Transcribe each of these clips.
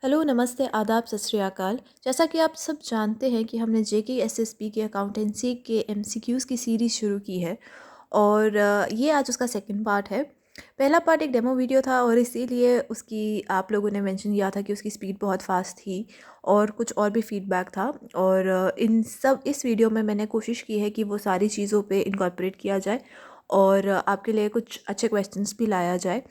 Hello, नमस्ते, आदाब, सत श्री अकाल। जैसा कि आप सब जानते हैं कि हमने जेके एसएसबी के अकाउंटेंसी के एमसीक्यूज़ की सीरीज़ शुरू की है और ये आज उसका सेकंड पार्ट है। पहला पार्ट एक डेमो वीडियो था और इसीलिए उसकी आप लोगों ने मेंशन किया था कि उसकी स्पीड बहुत फास्ट थी और कुछ और भी फीडबैक था। और इन सब इस वीडियो में मैंने कोशिश की है कि वो सारी चीज़ों पे इनकॉर्पोरेट किया जाए और आपके लिए कुछ अच्छे क्वेश्चंस भी लाया जाए।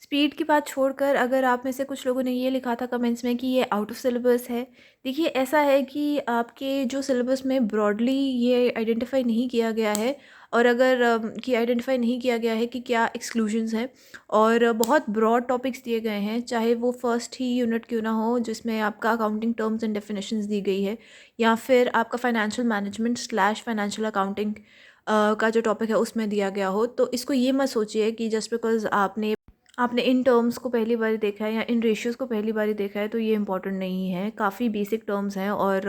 स्पीड की बात छोड़कर अगर आप में से कुछ लोगों ने ये लिखा था कमेंट्स में कि ये आउट ऑफ सिलेबस है। देखिए, ऐसा है कि आपके जो सिलेबस में ब्रॉडली ये आइडेंटिफाई नहीं किया गया है और अगर कि आइडेंटिफाई नहीं किया गया है कि क्या एक्सक्लूजन्स हैं और बहुत ब्रॉड टॉपिक्स दिए गए हैं, चाहे वो फर्स्ट ही यूनिट क्यों ना हो जिसमें आपका अकाउंटिंग टर्म्स एंड डेफिनेशंस दी गई है या फिर आपका financial management slash financial accounting का जो टॉपिक है उसमें दिया गया हो। तो इसको ये मत सोचिए कि जस्ट बिकॉज आपने इन टर्म्स को पहली बार देखा है या इन रेशियोज़ को पहली बार देखा है तो ये इंपॉर्टेंट नहीं है। काफ़ी बेसिक टर्म्स हैं और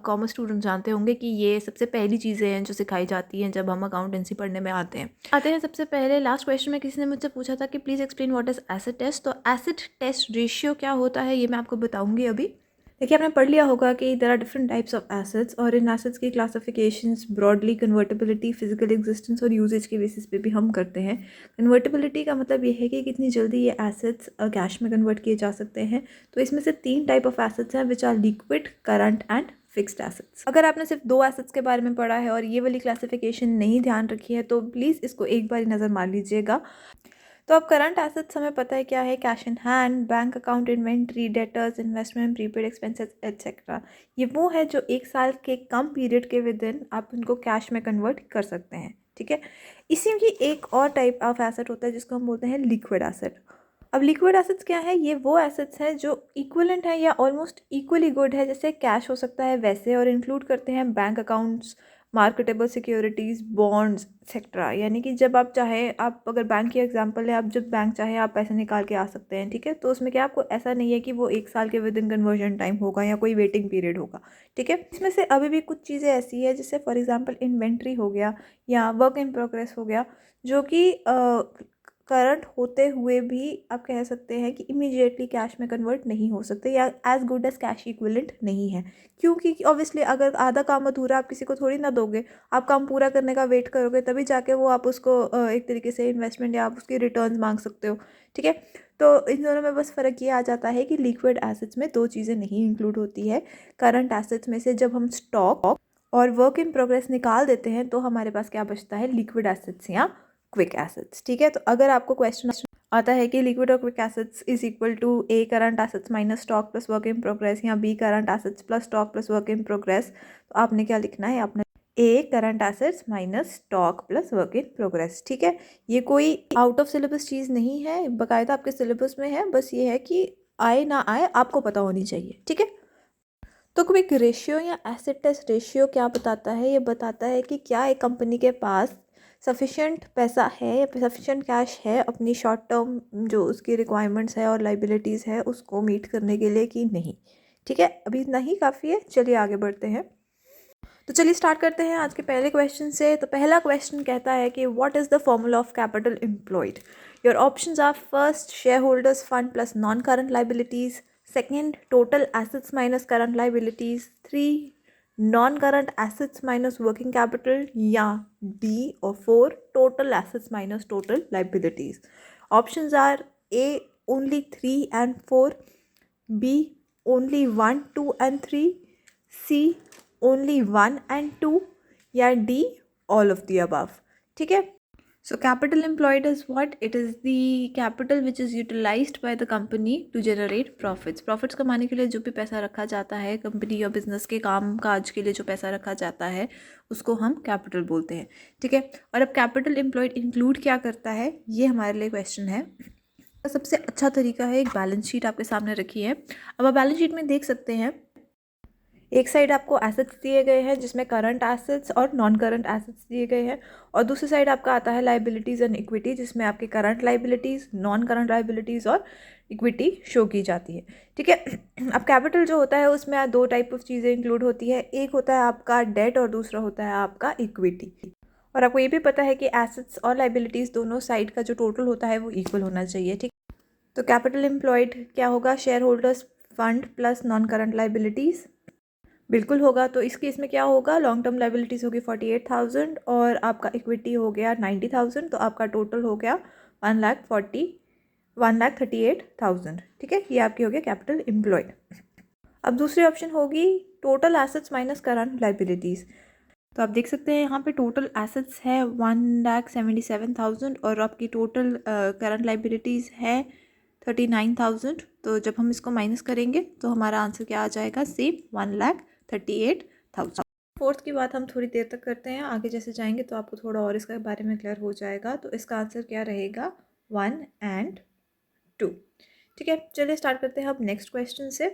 कॉमर्स स्टूडेंट जानते होंगे कि ये सबसे पहली चीज़ें हैं जो सिखाई जाती हैं जब हम अकाउंटेंसी पढ़ने में आते हैं। सबसे पहले लास्ट क्वेश्चन में किसी ने मुझसे पूछा था कि please explain what is acid test. तो एसिड टेस्ट रेशियो क्या होता है ये मैं आपको बताऊँगी अभी। देखिए, आपने पढ़ लिया होगा कि there are different types of assets और इन एसेट्स की classifications broadly convertibility, physical existence और यूजेज के बेसिस पे भी हम करते हैं। कन्वर्टेबिलिटी का मतलब ये है कि कितनी जल्दी ये एसेट्स कैश में कन्वर्ट किए जा सकते हैं। तो इसमें से 3 टाइप ऑफ एसेट्स हैं which are liquid, current and fixed assets. अगर आपने सिर्फ 2 एसेट्स के बारे में पढ़ा है और ये वाली क्लासिफिकेशन नहीं ध्यान रखी है तो प्लीज़ इसको एक बार नज़र मार लीजिएगा। तो अब करंट एसेट्स हमें पता है क्या है, cash in hand, bank account, inventory, debtors, investment, prepaid expenses etcetera. ये वो है जो 1 साल के कम पीरियड के विद इन आप उनको कैश में कन्वर्ट कर सकते हैं। ठीक है, इसी की एक और टाइप ऑफ एसेट होता है जिसको हम बोलते हैं लिक्विड एसेट। अब लिक्विड एसेट्स क्या है, ये वो एसेट्स हैं जो इक्वलेंट है या ऑलमोस्ट इक्वली गुड है, जैसे कैश हो सकता है वैसे, और इंक्लूड करते हैं bank accounts, marketable securities, bonds etcetera. यानी कि जब आप चाहे, आप अगर बैंक की एग्जांपल है, आप जब बैंक चाहे आप पैसे निकाल के आ सकते हैं। ठीक है, तो उसमें क्या आपको ऐसा नहीं है कि वो 1 साल के विद इन कन्वर्जन टाइम होगा या कोई वेटिंग पीरियड होगा। ठीक है, इसमें से अभी भी कुछ चीज़ें ऐसी है जैसे फॉर एग्जांपल इन्वेंट्री हो गया या वर्क इन प्रोग्रेस हो गया, जो कि करंट होते हुए भी आप कह सकते हैं कि इमीडिएटली कैश में कन्वर्ट नहीं हो सकते या as good as cash equivalent नहीं है। क्योंकि ऑब्वियसली अगर आधा काम अधूरा आप किसी को थोड़ी ना दोगे, आप काम पूरा करने का वेट करोगे तभी जाके वो आप उसको एक तरीके से इन्वेस्टमेंट या आप उसकी रिटर्न्स मांग सकते हो। ठीक है, तो इन दोनों में बस फ़र्क ये आ जाता है कि लिक्विड एसेट्स में 2 चीज़ें नहीं इंक्लूड होती है। करंट एसेट्स में से जब हम स्टॉक और वर्क इन प्रोग्रेस निकाल देते हैं तो हमारे पास क्या बचता है, लिक्विड एसेट्स या क्विक एसेट्स। ठीक है, तो अगर आपको क्वेश्चन आता है कि लिक्विड और quick assets is equal to A current assets minus stock plus work in progress या B current assets plus stock plus work in progress, तो आपने क्या लिखना है, आपने A current assets minus stock plus work in progress. ठीक है, ये कोई आउट ऑफ सिलेबस चीज़ नहीं है, बाकायदा आपके सिलेबस में है, बस ये है कि आए ना आए आपको पता होनी चाहिए। ठीक है, तो क्विक रेशियो या एसिड टेस्ट रेशियो क्या बताता है, ये बताता है कि क्या एक कंपनी के पास सफिशेंट पैसा है या सफिशेंट कैश है अपनी शॉर्ट टर्म जो उसकी रिक्वायरमेंट्स है और लाइबिलिटीज़ है उसको मीट करने के लिए कि नहीं। ठीक है, अभी इतना ही काफ़ी है, चलिए आगे बढ़ते हैं। तो चलिए स्टार्ट करते हैं आज के पहले क्वेश्चन से। तो पहला क्वेश्चन कहता है कि what is the formula of capital employed. Your options are first share holders fund plus non current liabilities, second total assets minus current liabilities, 3 non current assets minus working capital, या D और 4 total assets minus total liabilities. Options are A only 3 and 4, B only 1, 2 and 3, C only 1 and 2, या D all of the above। ठीक है, so capital employed is what? It is the capital which is utilized by the company to generate profits। profits कमाने के लिए जो भी पैसा रखा जाता है कंपनी या बिजनेस के काम काज के लिए, जो पैसा रखा जाता है उसको हम कैपिटल बोलते हैं। ठीक है, और अब कैपिटल एम्प्लॉयड इंक्लूड क्या करता है, ये हमारे लिए क्वेश्चन है। सबसे अच्छा तरीका है, एक बैलेंस शीट आपके सामने रखी है। अब आप बैलेंस शीट में देख सकते हैं, एक साइड आपको एसेट्स दिए गए हैं जिसमें करंट एसेट्स और नॉन करंट एसेट्स दिए गए हैं, और दूसरी साइड आपका आता है लाइबिलिटीज़ एंड इक्विटी जिसमें आपके current liabilities, non current liabilities और इक्विटी शो की जाती है। ठीक है, अब कैपिटल जो होता है उसमें 2 टाइप ऑफ चीज़ें इंक्लूड होती है, एक होता है आपका डेट और दूसरा होता है आपका इक्विटी। और आपको ये भी पता है कि एसेट्स और लाइबिलिटीज़ दोनों साइड का जो टोटल होता है वो इक्वल होना चाहिए। ठीक, तो कैपिटल एम्प्लॉयड क्या होगा, share holders fund plus non current liabilities, बिल्कुल होगा। तो इस केस में क्या होगा, लॉन्ग टर्म लाइबिलिटीज़ होगी 48,000 और आपका इक्विटी हो गया 90,000, तो आपका टोटल हो गया 1,38,000। ठीक है, ये आपकी हो गया कैपिटल एम्प्लॉयड। अब दूसरी ऑप्शन होगी total assets minus current liabilities. तो आप देख सकते हैं यहाँ पे टोटल एसेट्स है 1,77,000 और आपकी टोटल करंट लाइबिलिटीज़ है 39,000। तो जब हम इसको माइनस करेंगे तो हमारा आंसर क्या आ जाएगा, सेम 1,38,000। फोर्थ की बात हम थोड़ी देर तक करते हैं, आगे जैसे जाएंगे तो आपको थोड़ा और इसके बारे में क्लियर हो जाएगा। तो इसका आंसर क्या रहेगा, 1 and 2। ठीक है, चलिए स्टार्ट करते हैं अब नेक्स्ट क्वेश्चन से।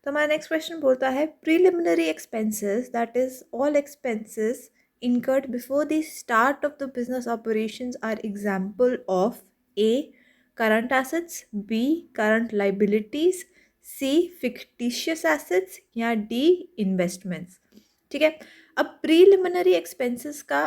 तो हमारा नेक्स्ट क्वेश्चन बोलता है preliminary expenses that is all expenses incurred before the start of the business operations are example of A. current assets, B. current liabilities, C. fictitious assets या D. investments। ठीक है, अब preliminary expenses का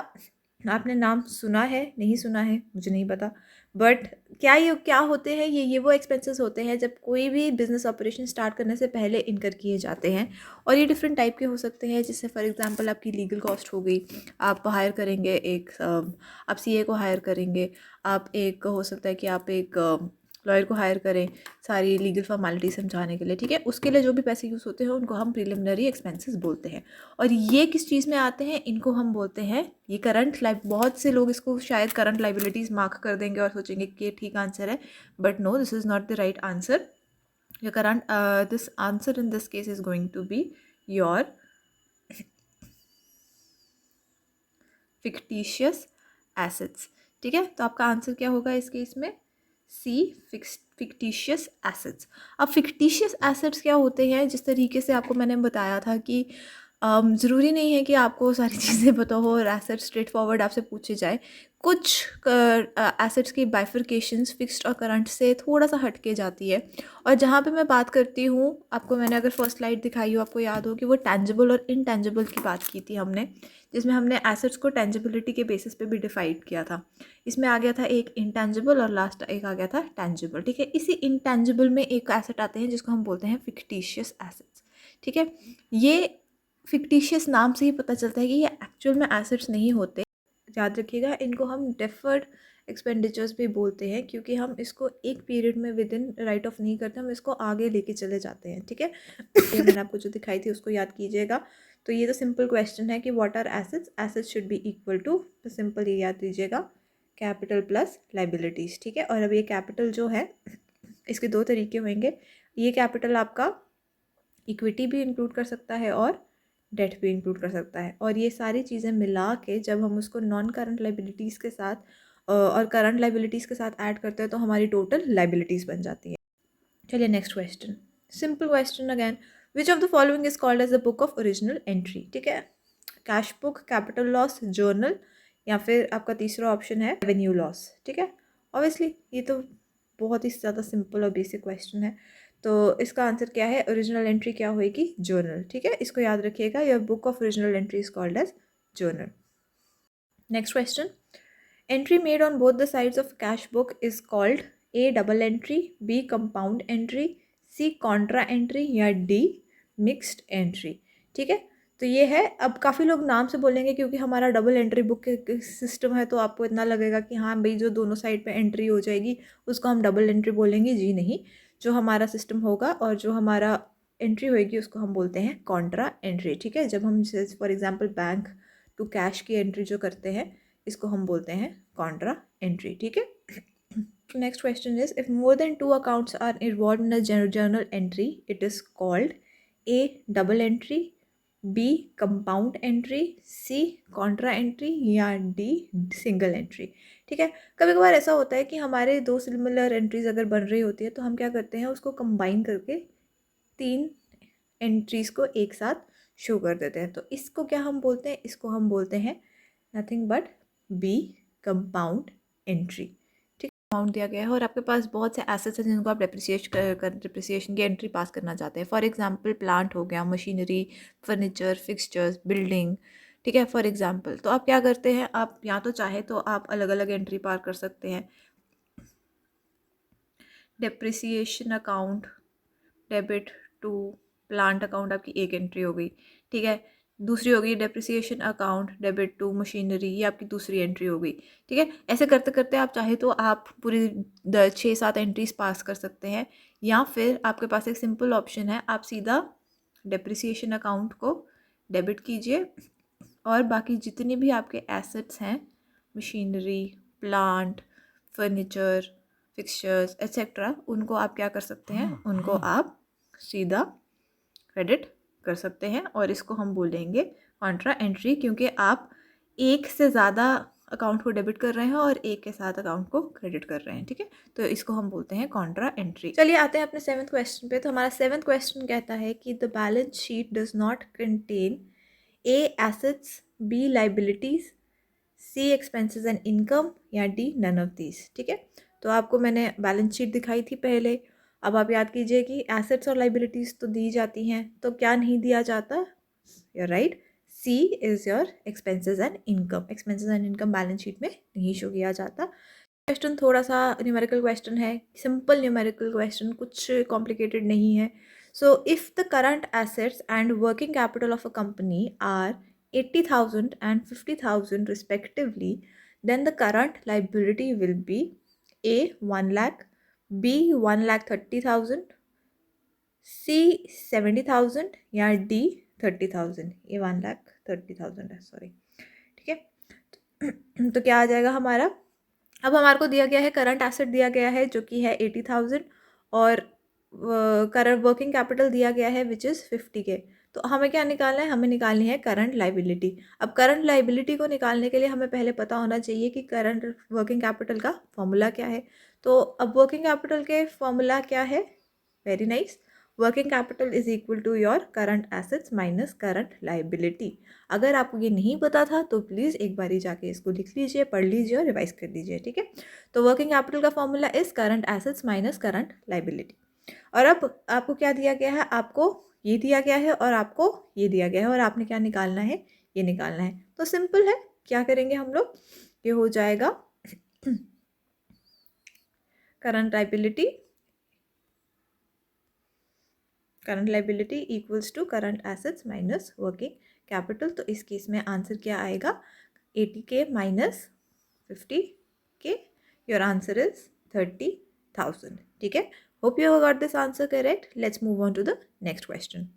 आपने नाम सुना है, नहीं सुना है मुझे नहीं पता, बट क्या होते हैं, ये वो एक्सपेंसेस होते हैं जब कोई भी बिजनेस ऑपरेशन स्टार्ट करने से पहले इनकर किए जाते हैं। और ये डिफरेंट टाइप के हो सकते हैं, जैसे फॉर एग्जांपल आपकी लीगल कॉस्ट हो गई, आप हायर करेंगे आप सीए को हायर करेंगे, आप एक हो सकता है कि आप एक लॉयर को हायर करें सारी लीगल फॉर्मेलिटी समझाने के लिए। ठीक है, उसके लिए जो भी पैसे यूज़ होते हैं उनको हम प्रीलिमिनरी एक्सपेंसेस बोलते हैं। और ये किस चीज़ में आते हैं, इनको हम बोलते हैं ये करंट बहुत से लोग इसको शायद करंट लाइबिलिटीज़ मार्क कर देंगे और सोचेंगे कि ये ठीक आंसर है, but no, this is not the right answer. Your current this answer in this case is going to be your fictitious assets. ठीक है, तो आपका आंसर क्या होगा इस केस में, सी, फिक्टिशियस एसेट्स। अब फिक्टिशियस एसेट्स क्या होते हैं, जिस तरीके से आपको मैंने बताया था कि ज़रूरी नहीं है कि आपको सारी चीज़ें पता हो और एसेट स्ट्रेट फॉरवर्ड आपसे पूछे जाए। कुछ एसेट्स की बाइफरकेशंस फिक्स्ड और करंट से थोड़ा सा हटके जाती है। और जहाँ पे मैं बात करती हूँ, आपको मैंने अगर फर्स्ट स्लाइड दिखाई हो, आपको याद हो कि वो टेंजिबल और इनटेंजिबल की बात की थी हमने, जिसमें हमने एसेट्स को टेंजिबिलिटी के बेसिस पे भी डिफाइड किया था। इसमें आ गया था एक इंटेंजिबल और लास्ट एक आ गया था टेंजिबल। ठीक है, इसी इंटेंजिबल में एक एसेट आते हैं जिसको हम बोलते हैं फिक्टिशियस एसेट्स। ठीक है, ये फिक्टिशियस नाम से ही पता चलता है कि ये एक्चुअल में एसेट्स नहीं होते। याद रखिएगा, इनको हम डेफर्ड एक्सपेंडिचर्स भी बोलते हैं, क्योंकि हम इसको एक पीरियड में विद इन राइट ऑफ नहीं करते, हम इसको आगे लेके चले जाते हैं। ठीक है, ये मैंने आपको जो दिखाई थी उसको याद कीजिएगा। तो ये तो सिंपल क्वेश्चन है कि what are assets, assets should be equal to, तो सिंपल ये याद कीजिएगा, कैपिटल प्लस लाइबिलिटीज़। ठीक है, और अब ये कैपिटल जो है इसके दो तरीके होंगे। ये कैपिटल आपका इक्विटी भी इंक्लूड कर सकता है और डेट भी इंक्लूड कर सकता है। और ये सारी चीज़ें मिला के जब हम उसको नॉन करंट लाइबिलिटीज़ के साथ और करंट लाइबिलिटीज़ के साथ ऐड करते हैं तो हमारी टोटल लाइबिलिटीज़ बन जाती है। चलिए next question, simple question again, which of the following is called as the book of original entry. ठीक है, cash book, capital loss, journal, या फिर आपका तीसरा ऑप्शन है रेवेन्यू लॉस। ठीक है, ऑब्वियसली ये तो बहुत ही ज़्यादा सिंपल और बेसिक क्वेश्चन है। तो इसका आंसर क्या है, ओरिजिनल एंट्री क्या होएगी, जर्नल। ठीक है, इसको याद रखिएगा, your book of original entry is called as journal. Next question, entry made on both the sides of cash book is called A double entry, B compound entry, C contra entry या D mixed entry. ठीक है, तो ये है, अब काफ़ी लोग नाम से बोलेंगे क्योंकि हमारा डबल एंट्री बुक सिस्टम है, तो आपको इतना लगेगा कि हाँ भाई जो दोनों साइड पे एंट्री हो जाएगी उसको हम डबल एंट्री बोलेंगे। जी नहीं, जो हमारा सिस्टम होगा और जो हमारा एंट्री होएगी उसको हम बोलते हैं कॉन्ट्रा एंट्री। ठीक है, जब हम for example bank to cash की एंट्री जो करते हैं इसको हम बोलते हैं कॉन्ट्रा एंट्री। ठीक है, next question is, if more than 2 accounts are involved in a journal entry it is called A double entry, B compound entry, C contra entry या डी सिंगल एंट्री। ठीक है, कभी कभार ऐसा होता है कि हमारे दो सिमिलर एंट्रीज अगर बन रही होती है तो हम क्या करते हैं, उसको कंबाइन करके 3 एंट्रीज को एक साथ शो कर देते हैं। तो इसको क्या हम बोलते हैं, इसको हम बोलते हैं nothing but B compound entry. ठीक, अमाउंट दिया गया है और आपके पास बहुत से एसेट्स हैं जिनको आप डिप्रिसिएशन की एंट्री पास करना चाहते हैं। फॉर एग्जांपल प्लांट हो गया, मशीनरी, फर्नीचर, फिक्सचर्स, बिल्डिंग। ठीक है, फॉर एग्जांपल तो आप क्या करते हैं, आप या तो चाहे तो आप अलग अलग एंट्री पार कर सकते हैं। Depreciation account debit to plant account आपकी एक एंट्री हो गई, ठीक है। दूसरी हो गई depreciation account debit to machinery, ये आपकी दूसरी एंट्री हो गई, ठीक है। ऐसे करते करते आप चाहे तो आप पूरी 6-7 एंट्रीज पास कर सकते हैं, या फिर आपके पास एक सिंपल ऑप्शन है, आप सीधा डेप्रिसिएशन अकाउंट को डेबिट कीजिए और बाकी जितने भी आपके एसेट्स हैं, machinery, plant, furniture, fixtures etcetera, उनको आप क्या कर सकते हैं, उनको आप सीधा क्रेडिट कर सकते हैं और इसको हम बोलेंगे कॉन्ट्रा एंट्री, क्योंकि आप एक से ज़्यादा अकाउंट को डेबिट कर रहे हैं और एक के साथ अकाउंट को क्रेडिट कर रहे हैं, ठीक है। तो इसको हम बोलते हैं कॉन्ट्रा एंट्री। चलिए आते हैं अपने 7th क्वेश्चन पे। तो हमारा 7th क्वेश्चन कहता है कि the balance sheet does not contain A assets, B liabilities, C expenses and income, या डी नन ऑफ दीज, ठीक है। तो आपको मैंने बैलेंस शीट दिखाई थी पहले। अब आप याद कीजिए कि एसेट्स और लाइबिलिटीज़ तो दी जाती हैं, तो क्या नहीं दिया जाता, you right, C is your expenses and income. Expenses and income balance sheet में नहीं शो किया जाता। क्वेश्चन थोड़ा सा न्यूमेरिकल क्वेश्चन है, सिंपल न्यूमेरिकल क्वेश्चन, कुछ कॉम्प्लिकेटेड नहीं है। So if the current assets and working capital of a company are 80,000 and 50,000 respectively, then the current liability will be A 1 lakh, B 1,30,000, C 70,000, या D 30,000। ये 1,30,000 है, sorry, ठीक है। तो क्या आ जाएगा हमारा, अब हमारे को दिया गया है करंट एसेट दिया गया है जो कि है 80,000 और करंट वर्किंग कैपिटल दिया गया है विच इज़ 50K। तो हमें क्या निकालना है, हमें निकालनी है करंट लाइबिलिटी। अब करंट लाइबिलिटी को निकालने के लिए हमें पहले पता होना चाहिए कि करंट वर्किंग कैपिटल का फॉर्मूला क्या है। तो अब वर्किंग कैपिटल के फॉर्मूला क्या है, very nice, working capital is equal to your current assets minus current liability. अगर आपको ये नहीं पता था तो प्लीज़ एक बारी जाके इसको लिख लीजिए, पढ़ लीजिए और रिवाइज कर लीजिए, ठीक है। तो वर्किंग कैपिटल का formula is current assets minus current liability. और अब आपको क्या दिया गया है, आपको ये दिया गया है और आपको ये दिया गया है, और आपने क्या निकालना है, ये निकालना है। तो सिंपल है, क्या करेंगे हम लोग, ये हो जाएगा current liability equals to current assets minus working capital. तो इस केस में आंसर क्या आएगा, 80K minus 50K, your answer is 30,000, ठीक है। Hope you got this answer correct. Let's move on to the next question.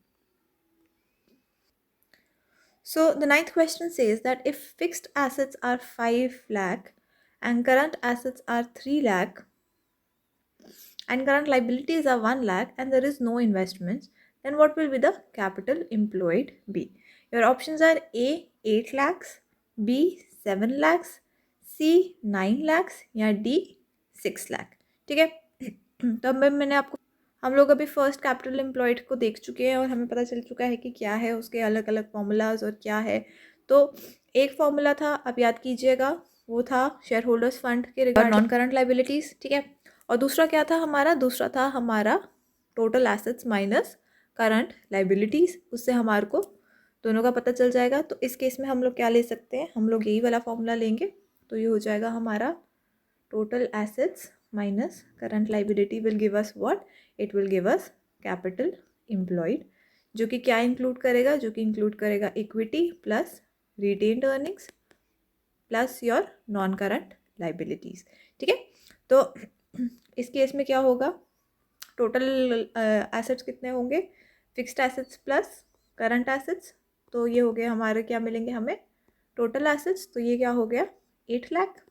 So the 9th question says that if fixed assets are 5 lakh and current assets are 3 lakh and current liabilities are 1 lakh and there is no investments, then what will be the capital employed be? Your options are A 8 lakhs, B 7 lakhs, C 9 lakhs, या D 6 lakh, ठीक है। तो अब मैंने आपको, हम लोग अभी फर्स्ट कैपिटल एम्प्लॉयड को देख चुके हैं और हमें पता चल चुका है कि क्या है उसके अलग अलग फॉर्मूलाज और क्या है। तो एक फॉर्मूला था, आप याद कीजिएगा, वो था शेयर होल्डर्स फंड के रिगार्डिंग नॉन करंट लाइबिलिटीज़, ठीक है। और दूसरा क्या था हमारा, दूसरा था हमारा total assets minus current liabilities. उससे हमारे को दोनों का पता चल जाएगा। तो इस केस में हम लोग क्या ले सकते हैं, हम लोग यही वाला फॉर्मूला लेंगे। तो ये हो जाएगा हमारा total assets minus current liability will give us what, it will give us capital employed, जो कि क्या इंक्लूड करेगा, जो कि इंक्लूड करेगा equity plus retained earnings plus your non current liabilities, ठीक है। तो इस केस में क्या होगा, टोटल एसेट्स कितने होंगे, fixed assets plus current assets. तो ये हो गया हमारे, क्या मिलेंगे हमें, टोटल एसेट्स। तो ये क्या हो गया 8 लाख,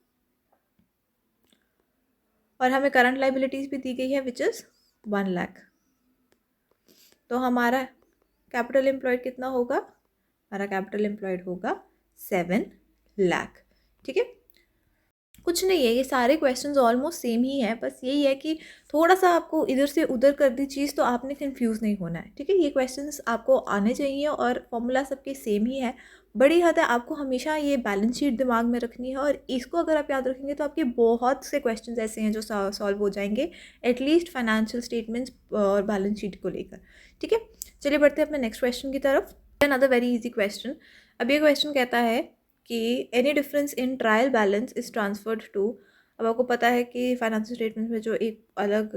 और हमें करंट लाइबिलिटीज़ भी दी गई है विच इज़ 1 लाख। तो हमारा कैपिटल एम्प्लॉयड कितना होगा, हमारा कैपिटल एम्प्लॉयड होगा 7 लाख, ठीक है। कुछ नहीं है, ये सारे क्वेश्चंस ऑलमोस्ट सेम ही हैं, बस यही है कि थोड़ा सा आपको इधर से उधर कर दी चीज़ तो आपने कंफ्यूज नहीं होना है, ठीक है। ये क्वेश्चंस आपको आने चाहिए और फॉर्मूला सबके सेम ही है। बड़ी हद है आपको हमेशा ये बैलेंस शीट दिमाग में रखनी है, और इसको अगर आप याद रखेंगे तो आपके बहुत से क्वेश्चंस ऐसे हैं जो सॉल्व हो जाएंगे, एटलीस्ट फाइनेंशियल स्टेटमेंट्स और बैलेंस शीट को लेकर, ठीक है। चलिए बढ़ते हैं अपने नेक्स्ट क्वेश्चन की तरफ। Another very easy question. अब ये क्वेश्चन कहता है कि any difference in trial balance is transferred to अब आपको पता है कि फाइनेंशियल स्टेटमेंट में जो एक अलग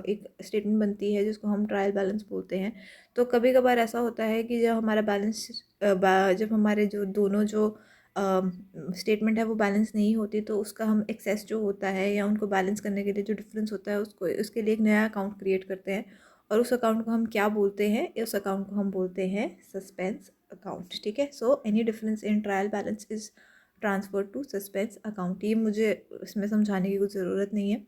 एक स्टेटमेंट बनती है जिसको हम ट्रायल बैलेंस बोलते हैं, तो कभी कभार ऐसा होता है कि जब हमारा बैलेंस जब हमारे जो दोनों जो स्टेटमेंट है वो बैलेंस नहीं होती, तो उसका हम एक्सेस जो होता है या उनको बैलेंस करने के लिए जो डिफरेंस होता है उसको उसके लिए एक नया अकाउंट क्रिएट करते हैं। और उस अकाउंट को हम क्या बोलते हैं? उस अकाउंट को हम बोलते हैं सस्पेंस अकाउंट। ठीक है, so any difference in trial balance is transfer to suspense account. ये मुझे इसमें समझाने की कुछ ज़रूरत नहीं है।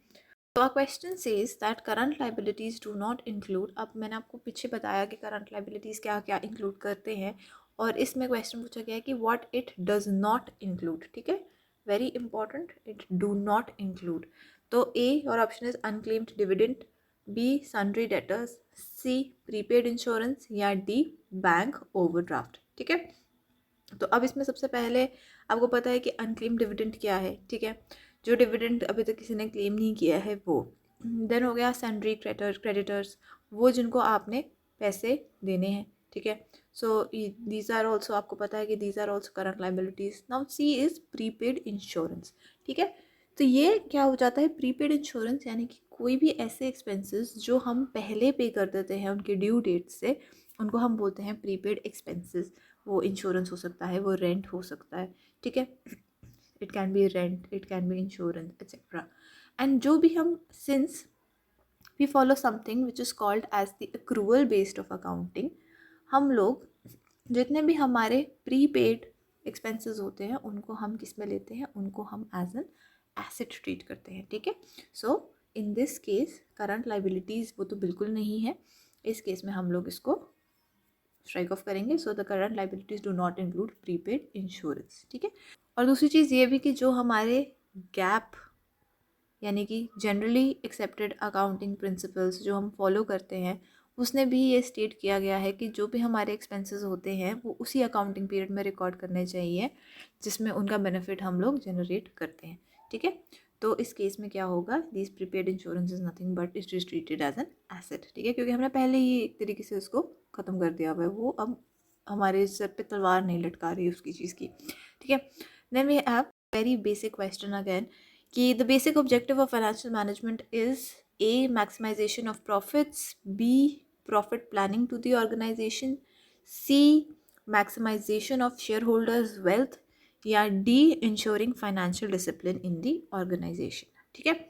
तो a question says that current liabilities do not include. अब मैंने आपको पीछे बताया कि करंट लाइबिलिटीज़ क्या क्या इंक्लूड करते हैं, और इसमें क्वेश्चन पूछा गया है कि what it does not include. ठीक है, very important, it do not include. तो ए और option is unclaimed dividend, B sundry debtors, C prepaid insurance, या डी बैंक ओवरड्राफ्ट। ठीक है, तो अब इसमें सबसे पहले आपको पता है कि अनक्लेम डिविडेंड क्या है। ठीक है, जो डिविडेंड अभी तक किसी ने क्लेम नहीं किया है वो। देन हो गया सन्ड्री क्रेडिटर्स, वो जिनको आपने पैसे देने हैं। ठीक है, सो दीज आर ऑल्सो, आपको पता है कि these are also current liabilities. Now C is prepaid insurance. ठीक है, तो ये क्या हो जाता है? प्रीपेड इंश्योरेंस यानी कि कोई भी ऐसे एक्सपेंसेस जो हम पहले पे कर देते हैं उनके ड्यू डेट से, उनको हम बोलते हैं प्रीपेड एक्सपेंसेस। वो इंश्योरेंस हो सकता है, वो रेंट हो सकता है। ठीक है, it can be rent, it can be insurance etcetera. And जो भी हम, since we follow something which is called as the accrual based of accounting, हम लोग जितने भी हमारे प्रीपेड एक्सपेंसेस होते हैं उनको हम किस में लेते हैं? उनको हम एज एन एसेट ट्रीट करते हैं। ठीक है, so in this case current liabilities वो तो बिल्कुल नहीं है, इस केस में हम लोग इसको स्ट्राइक ऑफ करेंगे। So the current liabilities do not include prepaid insurance. ठीक है, और दूसरी चीज़ ये भी कि जो हमारे गैप यानी कि जनरली एक्सेप्टेड अकाउंटिंग प्रिंसिपल्स जो हम फॉलो करते हैं, उसने भी ये स्टेट किया गया है कि जो भी हमारे एक्सपेंसेस होते हैं वो उसी अकाउंटिंग पीरियड में रिकॉर्ड करने चाहिए जिसमें उनका बेनिफिट हम लोग जनरेट करते हैं। ठीक है, तो इस केस में क्या होगा? This prepaid insurance is nothing but it is treated as an asset. ठीक है, क्योंकि हमने पहले ही एक तरीके से उसको ख़त्म कर दिया हुआ है, वो अब हमारे सर पे तलवार नहीं लटका रही उसकी चीज़ की। ठीक है, then we have very basic question again कि the basic objective of financial management is a maximization of profits, B profit planning to the organization, C maximization of shareholders wealth, या D insuring financial discipline in the organization. ठीक है,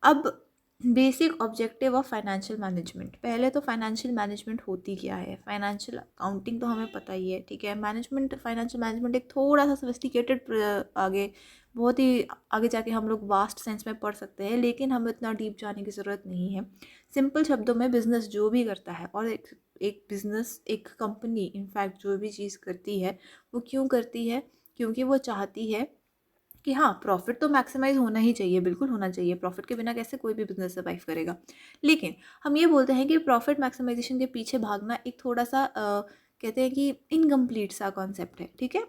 अब basic objective of financial management, पहले तो financial management होती क्या है? Financial accounting तो हमें पता ही है। ठीक है, मैनेजमेंट, फाइनेंशियल मैनेजमेंट एक थोड़ा सा सोफिस्टिकेटेड, आगे बहुत ही आगे जाके हम लोग वास्ट सेंस में पढ़ सकते हैं, लेकिन हमें इतना डीप जाने की ज़रूरत नहीं है। सिंपल शब्दों में बिजनेस जो भी करता है, और एक बिजनेस, एक कंपनी इनफैक्ट जो भी चीज़ करती है वो क्यों करती है? क्योंकि वो चाहती है कि हाँ, प्रॉफिट तो मैक्सिमाइज होना ही चाहिए, बिल्कुल होना चाहिए। प्रॉफिट के बिना कैसे कोई भी बिजनेस सर्वाइव करेगा? लेकिन हम ये बोलते हैं कि प्रॉफिट मैक्सिमाइजेशन के पीछे भागना एक थोड़ा सा कहते हैं कि इनकम्प्लीट सा कॉन्सेप्ट है। ठीक है,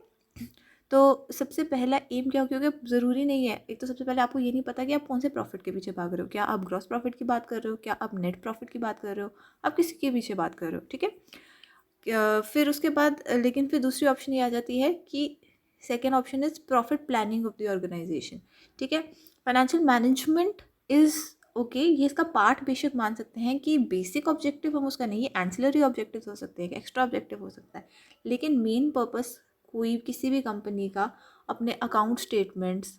तो सबसे पहला एम क्या हो? क्योंकि ज़रूरी नहीं है, एक तो सबसे पहले आपको ये नहीं पता कि आप कौन से प्रॉफिट के पीछे भाग रहे हो। क्या आप ग्रॉस प्रॉफिट की बात कर रहे हो? क्या आप नेट प्रॉफिट की बात कर रहे हो? आप किसी के पीछे बात कर रहे हो? ठीक है, फिर उसके बाद लेकिन फिर दूसरी ऑप्शन ये आ जाती है कि second option is profit planning of the organisation. ठीक है, फाइनेंशियल मैनेजमेंट इज ओके, ये इसका पार्ट बेशक मान सकते हैं कि बेसिक ऑब्जेक्टिव हम उसका नहीं, एंसिलरी ऑब्जेक्टिव हो सकते हैं, एक्स्ट्रा ऑब्जेक्टिव हो सकता है, लेकिन मेन पर्पस कोई किसी भी कंपनी का अपने account statements,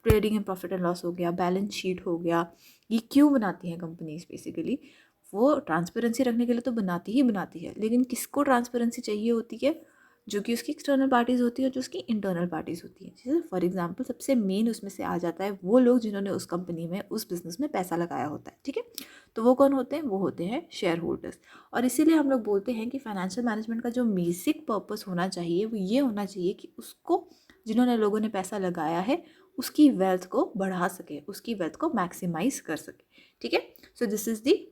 trading and profit and loss हो गया, बैलेंस शीट हो गया, ये क्यों बनाती हैं कंपनीज? बेसिकली वो ट्रांसपेरेंसी रखने के लिए तो बनाती ही बनाती है, लेकिन किसको ट्रांसपेरेंसी चाहिए होती है? जो कि उसकी एक्सटर्नल पार्टीज़ होती है, जो उसकी इंटरनल पार्टीज़ होती हैं। जैसे फॉर एग्जांपल सबसे मेन उसमें से आ जाता है वो लोग जिन्होंने उस कंपनी में, उस बिज़नेस में पैसा लगाया होता है। ठीक है, तो वो कौन होते हैं? वो होते हैं शेयर होल्डर्स। और इसीलिए हम लोग बोलते हैं कि फाइनेंशियल मैनेजमेंट का जो बेसिक पर्पस होना चाहिए वो ये होना चाहिए कि उसको, जिन्होंने लोगों ने पैसा लगाया है, उसकी वेल्थ को बढ़ा सके, उसकी वेल्थ को मैक्सिमाइज कर सके। ठीक है, so this is the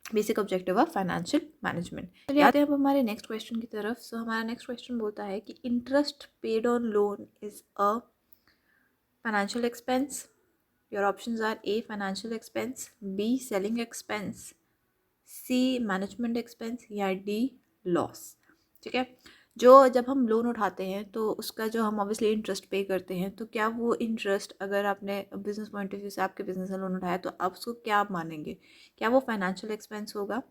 basic objective of financial management. चलिए आते हैं अब हमारे नेक्स्ट क्वेश्चन की तरफ। सो हमारा नेक्स्ट क्वेश्चन बोलता है कि interest paid on loan is a financial expense. Your options are A financial expense, B selling expense, C management expense, या डी लॉस। ठीक है, जो जब हम लोन उठाते हैं तो उसका जो हम ऑब्वियसली इंटरेस्ट पे करते हैं, तो क्या वो इंटरेस्ट, अगर आपने बिज़नेस पॉइंट ऑफ व्यू से आपके बिज़नेस में लोन उठाया तो आप उसको क्या मानेंगे? क्या वो फाइनेंशियल एक्सपेंस होगा,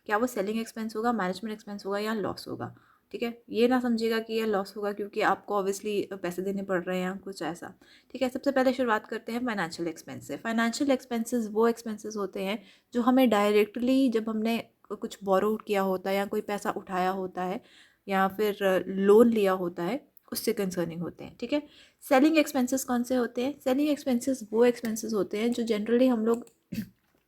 क्या वो सेलिंग एक्सपेंस होगा, मैनेजमेंट एक्सपेंस होगा, या लॉस होगा? ठीक है, ये ना समझिएगा कि ये लॉस होगा क्योंकि आपको ऑब्वियसली पैसे देने पड़ रहे हैं, कुछ ऐसा। ठीक है, सबसे पहले शुरुआत करते हैं फाइनेंशियल एक्सपेंस से। फाइनेंशियल एक्सपेंसेस वो एक्सपेंसेस होते हैं जो हमें डायरेक्टली, जब हमने कुछ बोरो किया होता है या कोई पैसा उठाया होता है या फिर लोन लिया होता है, उससे कंसर्निंग होते हैं। ठीक है, सेलिंग एक्सपेंसेस कौन से होते हैं? सेलिंग एक्सपेंसेस वो एक्सपेंसेस होते हैं जो जनरली हम लोग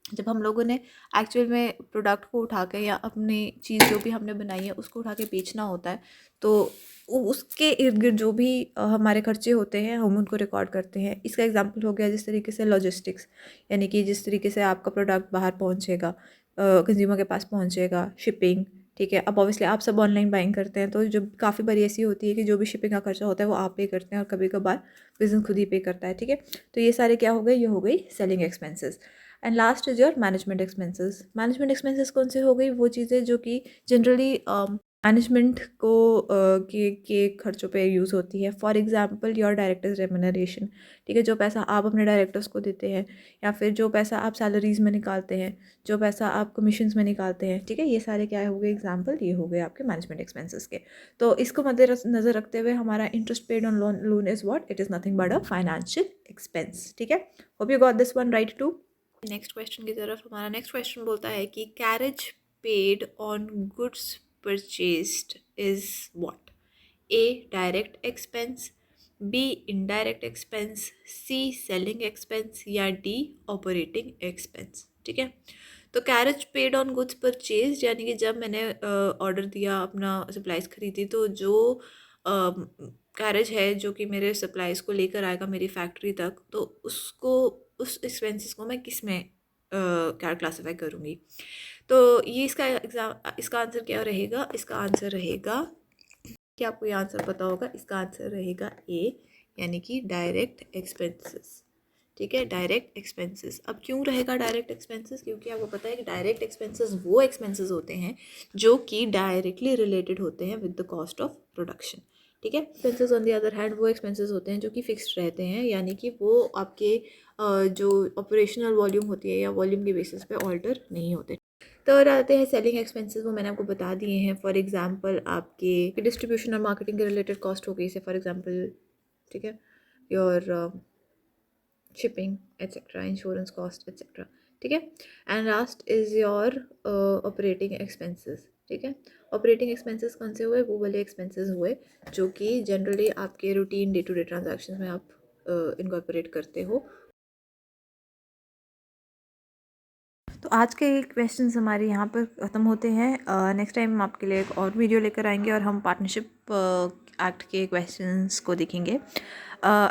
जब हम लोगों ने एक्चुअल में प्रोडक्ट को उठा के या अपनी चीज़ जो भी हमने बनाई है उसको उठा के बेचना होता है, तो उसके इर्द गिर्द जो भी हमारे खर्चे होते हैं हम उनको रिकॉर्ड करते हैं। इसका एग्जांपल हो गया जिस तरीके से लॉजिस्टिक्स, यानी कि जिस तरीके से आपका प्रोडक्ट बाहर पहुंचेगा, कंज्यूमर के पास पहुंचेगा, शिपिंग। ठीक है, अब ऑब्वियसली आप सब ऑनलाइन बाइंग करते हैं, तो जो काफ़ी बारी ऐसी होती है कि जो भी शिपिंग का खर्चा होता है वो आप पे करते हैं और कभी कभार बिजनेस खुद ही पे करता है। ठीक है, तो ये सारे क्या हो गए? ये हो गई selling expenses. And last is your management expenses. Management expenses कौन से हो गई? वो चीज़ें जो कि जनरली मैनेजमेंट को के खर्चों पे यूज़ होती है। For example your directors remuneration. ठीक है, जो पैसा आप अपने डायरेक्टर्स को देते हैं या फिर जो पैसा आप सैलरीज में निकालते हैं, जो पैसा आप कमीशंस में निकालते हैं। ठीक है, ये सारे क्या हो गए एग्जांपल? ये हो गए आपके मैनेजमेंट एक्सपेंसेस के। तो इसको मद्देनज़र रखते हुए हमारा interest paid on loan is what? It is nothing but a financial expense. ठीक है, hope you got this one right too. Next question की तरफ। हमारा नेक्स्ट क्वेश्चन बोलता है कि carriage paid on goods purchased is what? A direct expense, B indirect expense, C selling expense, या D operating expense. ठीक है, तो carriage paid on goods purchase यानी कि जब मैंने ऑर्डर दिया, अपना सप्लाईज खरीदी, तो जो कैरेज है जो कि मेरे सप्लाईज को लेकर आएगा मेरी फैक्ट्री तक, तो उसको, उस एक्सपेंसेस को मैं किस में क्या क्लासीफाई करूँगी? तो ये इसका आंसर क्या रहेगा? इसका आंसर रहेगा, क्या आपको ये आंसर पता होगा? इसका आंसर रहेगा ए, यानी कि डायरेक्ट एक्सपेंसेस। ठीक है, डायरेक्ट एक्सपेंसेस। अब क्यों रहेगा डायरेक्ट एक्सपेंसेस? क्योंकि आपको पता है कि डायरेक्ट एक्सपेंसेस वो एक्सपेंसेस होते हैं जो कि डायरेक्टली रिलेटेड होते हैं with the cost of production. ठीक है, expenses on the other hand वो एक्सपेंसेस होते हैं जो कि फिक्स्ड रहते हैं, यानी कि वो आपके जो ऑपरेशनल वॉल्यूम होती है या वॉल्यूम के बेसिस पे ऑल्टर नहीं होते। तो और आते हैं सेलिंग एक्सपेंसेस, वो मैंने आपको बता दिए हैं। फॉर एग्जांपल आपके डिस्ट्रीब्यूशन और मार्केटिंग के रिलेटेड कॉस्ट हो गई से, फॉर एग्जांपल, ठीक है, your shipping etcetera, insurance cost etcetera. ठीक है, and last is your operating expenses. ठीक है, ऑपरेटिंग एक्सपेंसेस कौन से हुए? वो वाले एक्सपेंसेस हुए जो कि जनरली आपके routine day to day transaction में आप इनकॉर्पोरेट करते हो। तो आज के क्वेश्चंस हमारे यहाँ पर ख़त्म होते हैं। नेक्स्ट टाइम हम आपके लिए एक और वीडियो लेकर आएंगे और हम पार्टनरशिप एक्ट के क्वेश्चंस को देखेंगे।